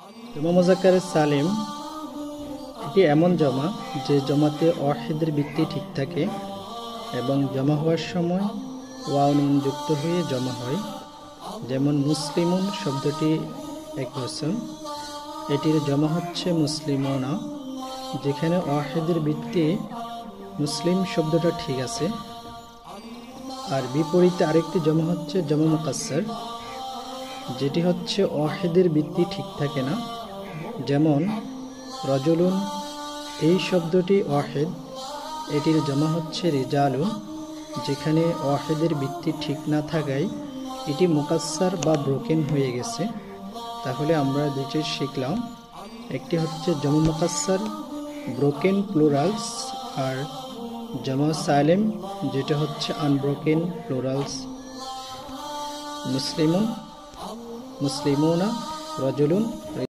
জমা মুযাক্কার সালিম এটি এমন জমা যে জমাতে ওয়াহিদের ভিত্তি ঠিক থাকে এবং জমা হওয়ার সময় ওয়াও নুন যুক্ত হয়ে জমা হয়। যেমন মুসলিমুন শব্দটি একবচন, এটির জমা হচ্ছে মুসলিমুনা। যেখানে ওয়াহিদের ভিত্তি মুসলিম শব্দটা ঠিক আছে। আর বিপরীতে আরেকটি জমা হচ্ছে জমা মুকাসসার, যেটি হচ্ছে ওয়াহিদের ভিত্তি ঠিক থাকে না। যেমন রজুলুন, এই শব্দটি ওয়াহিদ, এটির জমা হচ্ছে রিজালুন। যেখানে ওয়াহিদের ভিত্তি ঠিক না থাকায় এটি মুকাসসার বা ব্রোকেন হয়ে গেছে। তাহলে আমরা দুটি শিখলাম, একটি হচ্ছে জমা মুকাসসার ব্রোকেন প্লুরালস, আর জমা সালেম যেটা হচ্ছে আনব্রোকেন প্লুরালস। মুসলিমুন, মুসলিমুনা, রজুলুন।